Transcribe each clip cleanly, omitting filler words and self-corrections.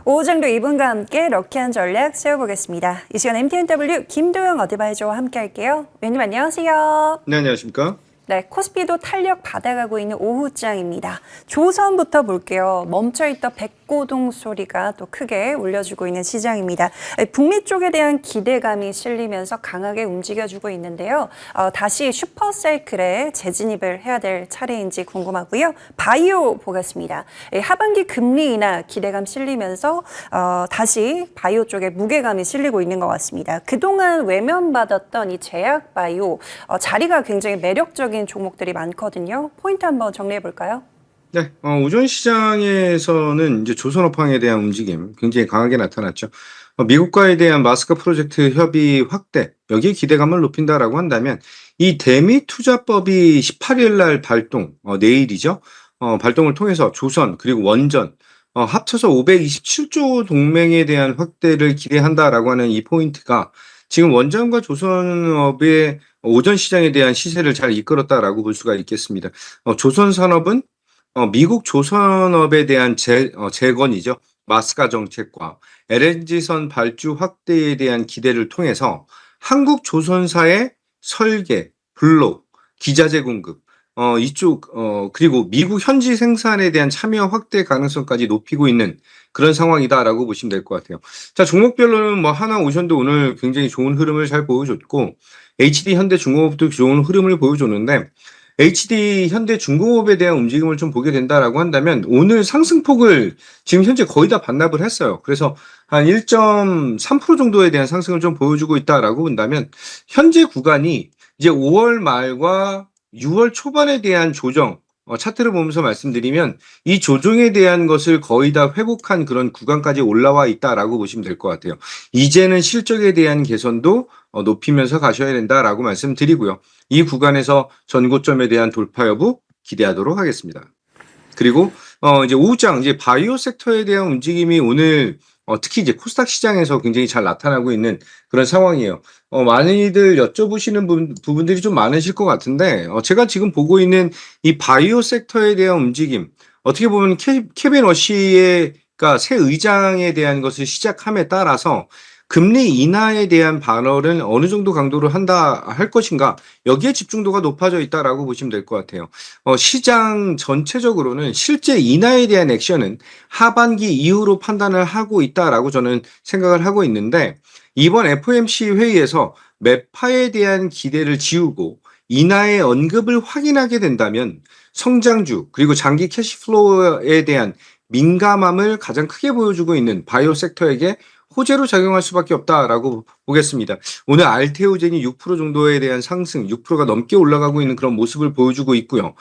오후장도 이분과 함께 럭키한 전략 세워보겠습니다. 이 시간 MTNW 김도영 어드바이저와 함께 할게요. 위원님 안녕하세요. 네, 안녕하십니까? 네, 코스피도 탄력 받아가고 있는 오후장입니다. 조선부터 볼게요. 멈춰있던 백고동 소리가 또 크게 울려주고 있는 시장입니다. 북미 쪽에 대한 기대감이 실리면서 강하게 움직여주고 있는데요. 다시 슈퍼사이클에 재진입을 해야 될 차례인지 궁금하고요. 바이오 보겠습니다. 하반기 금리 인하 기대감 실리면서 다시 바이오 쪽에 무게감이 실리고 있는 것 같습니다. 그동안 외면받았던 이 제약 바이오 자리가 굉장히 매력적인 종목들이 많거든요. 포인트 한번 정리해 볼까요? 네, 오전 시장에서는 이제 조선업황에 대한 움직임 굉장히 강하게 나타났죠. 미국과에 대한 마스크 프로젝트 협의 확대, 여기에 기대감을 높인다라고 한다면 이 대미 투자법이 18일 날 발동, 내일이죠. 발동을 통해서 조선 그리고 원전 합쳐서 527조 동맹에 대한 확대를 기대한다라고 하는 이 포인트가 지금 원전과 조선업의 오전 시장에 대한 시세를 잘 이끌었다라고 볼 수가 있겠습니다. 조선산업은 미국 조선업에 대한 재건이죠. 마스카 정책과 LNG선 발주 확대에 대한 기대를 통해서 한국 조선사의 설계, 블록, 기자재 공급, 그리고 미국 현지 생산에 대한 참여 확대 가능성까지 높이고 있는 그런 상황이다라고 보시면 될 것 같아요. 자, 종목별로는 뭐 하나 오션도 오늘 굉장히 좋은 흐름을 잘 보여줬고, HD 현대중공업도 좋은 흐름을 보여줬는데, HD 현대중공업에 대한 움직임을 좀 보게 된다라고 한다면, 오늘 상승폭을 지금 현재 거의 다 반납을 했어요. 그래서 한 1.3% 정도에 대한 상승을 좀 보여주고 있다라고 본다면, 현재 구간이 이제 5월 말과 6월 초반에 대한 조정, 차트를 보면서 말씀드리면 이 조정에 대한 것을 거의 다 회복한 그런 구간까지 올라와 있다라고 보시면 될 것 같아요. 이제는 실적에 대한 개선도 높이면서 가셔야 된다라고 말씀드리고요. 이 구간에서 전고점에 대한 돌파 여부 기대하도록 하겠습니다. 그리고 이제 오후장 이제 바이오 섹터에 대한 움직임이 오늘 특히 이제 코스닥 시장에서 굉장히 잘 나타나고 있는 그런 상황이에요. 많이들 여쭤보시는 부분들이 좀 많으실 것 같은데, 제가 지금 보고 있는 이 바이오 섹터에 대한 움직임, 어떻게 보면 케빈 워시의 그러니까 새 의장에 대한 것을 시작함에 따라서 금리 인하에 대한 발언은 어느 정도 강도를 한다 할 것인가, 여기에 집중도가 높아져 있다라고 보시면 될 것 같아요. 시장 전체적으로는 실제 인하에 대한 액션은 하반기 이후로 판단을 하고 있다라고 저는 생각을 하고 있는데, 이번 FOMC 회의에서 매파에 대한 기대를 지우고 인하의 언급을 확인하게 된다면 성장주 그리고 장기 캐시플로우에 대한 민감함을 가장 크게 보여주고 있는 바이오 섹터에게 호재로 작용할 수밖에 없다라고 보겠습니다. 오늘 알테오젠이 6% 정도에 대한 상승, 6%가 넘게 올라가고 있는 그런 모습을 보여주고 있고요.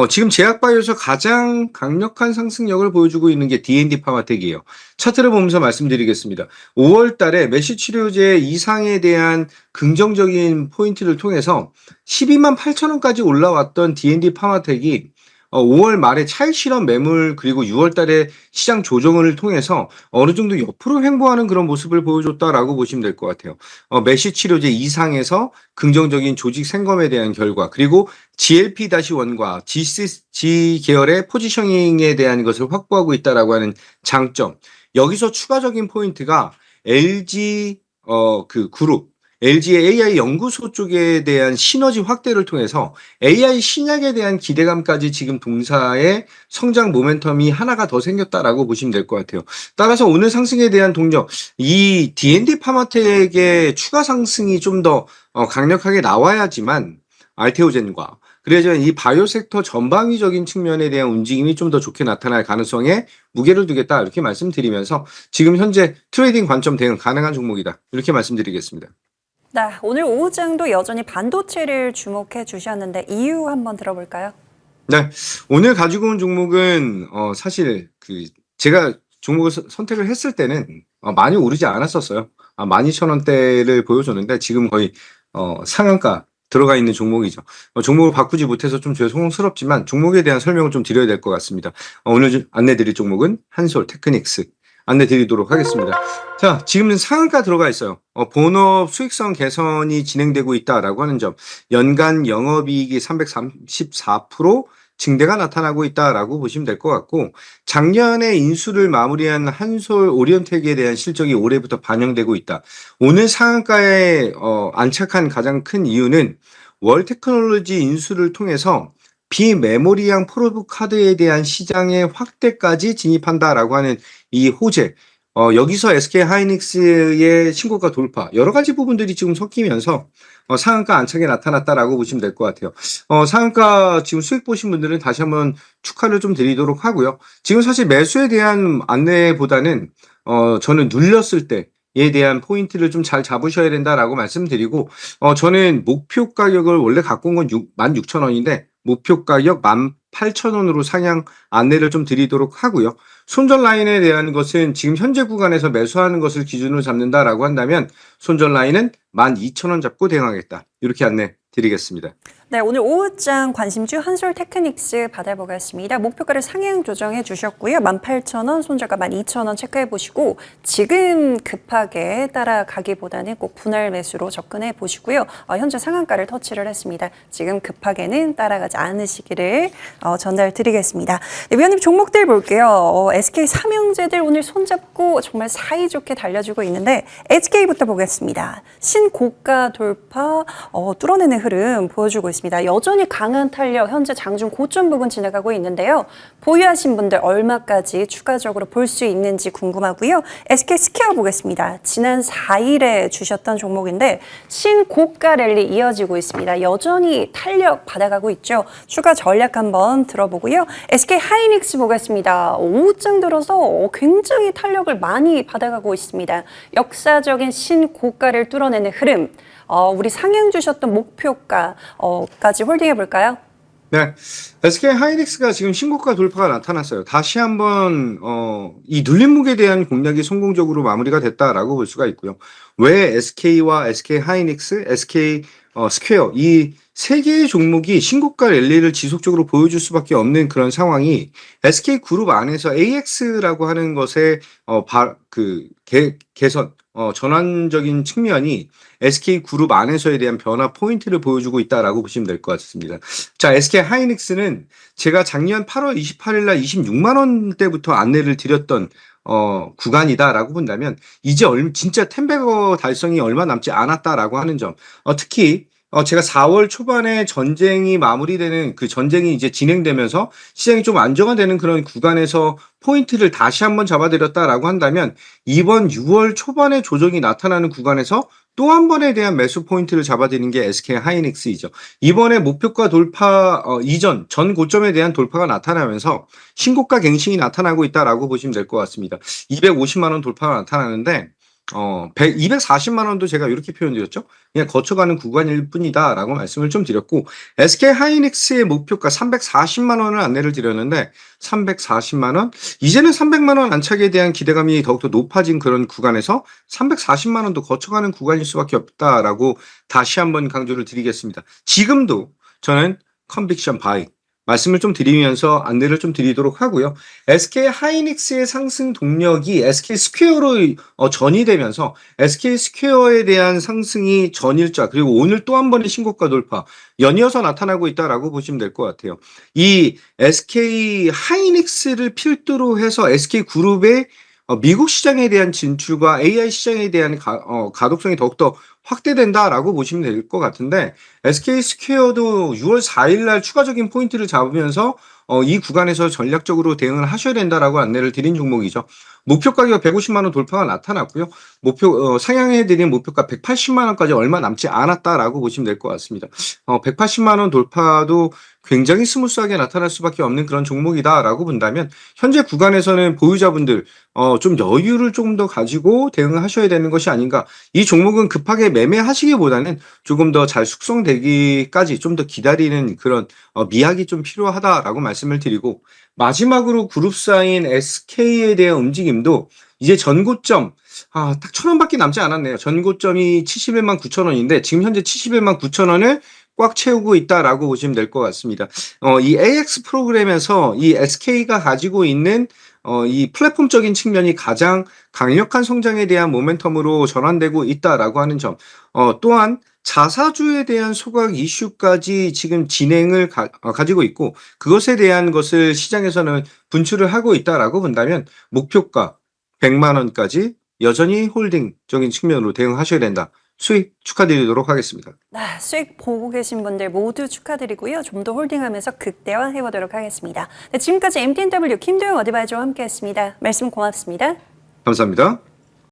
지금 제약바이오에서 가장 강력한 상승력을 보여주고 있는 게 D&D 파마텍이에요. 차트를 보면서 말씀드리겠습니다. 5월 달에 메시 치료제 이상에 대한 긍정적인 포인트를 통해서 12만 8천 원까지 올라왔던 D&D 파마텍이 5월 말에 차익 실현 매물 그리고 6월 달에 시장 조정을 통해서 어느 정도 옆으로 횡보하는 그런 모습을 보여줬다라고 보시면 될 것 같아요. 메시 치료제 이상에서 긍정적인 조직 생검에 대한 결과, 그리고 GLP-1과 GC 계열의 포지셔닝에 대한 것을 확보하고 있다라고 하는 장점. 여기서 추가적인 포인트가 LG 그룹 LG의 AI 연구소 쪽에 대한 시너지 확대를 통해서 AI 신약에 대한 기대감까지 지금 동사의 성장 모멘텀이 하나가 더 생겼다라고 보시면 될 것 같아요. 따라서 오늘 상승에 대한 동력, 이 D&D 파마텍의 추가 상승이 좀 더 강력하게 나와야지만 알테오젠과 그래야지만 이 바이오 섹터 전방위적인 측면에 대한 움직임이 좀 더 좋게 나타날 가능성에 무게를 두겠다 이렇게 말씀드리면서 지금 현재 트레이딩 관점 대응 가능한 종목이다 이렇게 말씀드리겠습니다. 네, 오늘 오후장도 여전히 반도체를 주목해 주셨는데 이유 한번 들어볼까요? 네, 오늘 가지고 온 종목은 사실 제가 종목을 선택을 했을 때는 많이 오르지 않았었어요. 12,000원대를 보여줬는데 지금 거의 상한가 들어가 있는 종목이죠. 종목을 바꾸지 못해서 좀 죄송스럽지만 종목에 대한 설명을 좀 드려야 될 것 같습니다. 오늘 안내드릴 종목은 한솔 테크닉스 안내드리도록 하겠습니다. 자, 지금 상한가 들어가 있어요. 본업 수익성 개선이 진행되고 있다라고 하는 점, 연간 영업이익이 334%, 증대가 나타나고 있다라고 보시면 될 것 같고 작년에 인수를 마무리한 한솔 오리온텍에 대한 실적이 올해부터 반영되고 있다. 오늘 상한가에 안착한 가장 큰 이유는 월테크놀로지 인수를 통해서 비메모리형 프로브 카드에 대한 시장의 확대까지 진입한다라고 하는 이 호재. 여기서 SK 하이닉스의 신고가 돌파, 여러 가지 부분들이 지금 섞이면서 상한가 안착에 나타났다라고 보시면 될 것 같아요. 상한가 지금 수익 보신 분들은 다시 한번 축하를 좀 드리도록 하고요. 지금 사실 매수에 대한 안내보다는 저는 눌렸을 때에 대한 포인트를 좀 잘 잡으셔야 된다라고 말씀드리고, 저는 목표 가격을 원래 갖고 온 건 16,000원인데 목표 가격 18,000원으로 상향 안내를 좀 드리도록 하고요. 손절 라인에 대한 것은 지금 현재 구간에서 매수하는 것을 기준으로 잡는다라고 한다면 손절 라인은 12,000원 잡고 대응하겠다. 이렇게 안내 드리겠습니다. 네, 오늘 오후장 관심주 한솔테크닉스 받아보겠습니다. 목표가를 상향 조정해 주셨고요. 18,000원, 손절가 12,000원 체크해 보시고 지금 급하게 따라가기보다는 꼭 분할 매수로 접근해 보시고요. 현재 상한가를 터치를 했습니다. 지금 급하게는 따라가지 않으시기를 전달 드리겠습니다. 네, 위원님 종목들 볼게요. SK 삼형제들 오늘 손잡고 정말 사이좋게 달려주고 있는데 SK부터 보겠습니다. 신고가 돌파 뚫어내는 흐름 보여주고 있습니다. 여전히 강한 탄력, 현재 장중 고점 부분 지나가고 있는데요. 보유하신 분들 얼마까지 추가적으로 볼 수 있는지 궁금하고요. SK 스퀘어 보겠습니다. 지난 4일에 주셨던 종목인데 신고가 랠리 이어지고 있습니다. 여전히 탄력 받아가고 있죠. 추가 전략 한번 들어보고요. SK 하이닉스 보겠습니다. 오후장 들어서 굉장히 탄력을 많이 받아가고 있습니다. 역사적인 신고가를 뚫어내는 흐름. 우리 상향 주셨던 목표가까지 홀딩해 볼까요? 네, SK 하이닉스가 지금 신고가 돌파가 나타났어요. 다시 한번 이 눌림목에 대한 공략이 성공적으로 마무리가 됐다라고 볼 수가 있고요. 왜 SK와 SK 하이닉스, SK 스퀘어 이 세 개의 종목이 신고가 랠리를 지속적으로 보여줄 수밖에 없는 그런 상황이 SK 그룹 안에서 AX라고 하는 것의 개선 전환적인 측면이 SK 그룹 안에서에 대한 변화 포인트를 보여주고 있다라고 보시면 될 것 같습니다. 자, SK 하이닉스는 제가 작년 8월 28일 날 26만 원대부터 안내를 드렸던 구간이다라고 본다면 이제 진짜 텐베거 달성이 얼마 남지 않았다라고 하는 점. 특히 제가 4월 초반에 전쟁이 마무리되는 그 전쟁이 이제 진행되면서 시장이 좀 안정화되는 그런 구간에서 포인트를 다시 한번 잡아드렸다라고 한다면 이번 6월 초반에 조정이 나타나는 구간에서 또 한 번에 대한 매수 포인트를 잡아드리는 게 SK 하이닉스이죠. 이번에 목표가 돌파 이전 전 고점에 대한 돌파가 나타나면서 신고가 갱신이 나타나고 있다라고 보시면 될 것 같습니다. 250만 원 돌파가 나타나는데 240만 원도 제가 이렇게 표현드렸죠. 그냥 거쳐가는 구간일 뿐이다라고 말씀을 좀 드렸고 SK 하이닉스의 목표가 340만 원을 안내를 드렸는데 340만 원 이제는 300만 원 안착에 대한 기대감이 더욱더 높아진 그런 구간에서 340만 원도 거쳐가는 구간일 수밖에 없다라고 다시 한번 강조를 드리겠습니다. 지금도 저는 컨빅션 바이 말씀을 좀 드리면서 안내를 좀 드리도록 하고요. SK 하이닉스의 상승 동력이 SK 스퀘어로 전이되면서 SK 스퀘어에 대한 상승이 전일자 그리고 오늘 또 한 번의 신고가 돌파 연이어서 나타나고 있다라고 보시면 될 것 같아요. 이 SK 하이닉스를 필두로 해서 SK 그룹의 미국 시장에 대한 진출과 AI 시장에 대한 가독성이 더욱더 확대된다라고 보시면 될 것 같은데 SK 스퀘어도 6월 4일 날 추가적인 포인트를 잡으면서 이 구간에서 전략적으로 대응을 하셔야 된다라고 안내를 드린 종목이죠. 목표 가격 150만 원 돌파가 나타났고요. 상향해 드린 목표가 180만 원까지 얼마 남지 않았다라고 보시면 될 것 같습니다. 180만 원 돌파도 굉장히 스무스하게 나타날 수밖에 없는 그런 종목이다라고 본다면 현재 구간에서는 보유자분들 좀 여유를 조금 더 가지고 대응을 하셔야 되는 것이 아닌가. 이 종목은 급하게 매매하시기보다는 조금 더 잘 숙성되기까지 좀 더 기다리는 그런 미학이 좀 필요하다라고 말씀을 드리고 마지막으로 그룹사인 SK에 대한 움직임도 이제 전고점 딱 1,000원밖에 남지 않았네요. 전고점이 71만 9천 원인데 지금 현재 71만 9천 원을 꽉 채우고 있다라고 보시면 될 것 같습니다. 이 AX 프로그램에서 이 SK가 가지고 있는 이 플랫폼적인 측면이 가장 강력한 성장에 대한 모멘텀으로 전환되고 있다라고 하는 점. 또한 자사주에 대한 소각 이슈까지 지금 진행을 가지고 있고 그것에 대한 것을 시장에서는 분출을 하고 있다라고 본다면 목표가 100만 원까지 여전히 홀딩적인 측면으로 대응하셔야 된다. 수익 축하드리도록 하겠습니다. 수익 보고 계신 분들 모두 축하드리고요. 좀 더 홀딩하면서 극대화해보도록 하겠습니다. 네, 지금까지 MTNW 김도영 어드바이저와 함께했습니다. 말씀 고맙습니다. 감사합니다.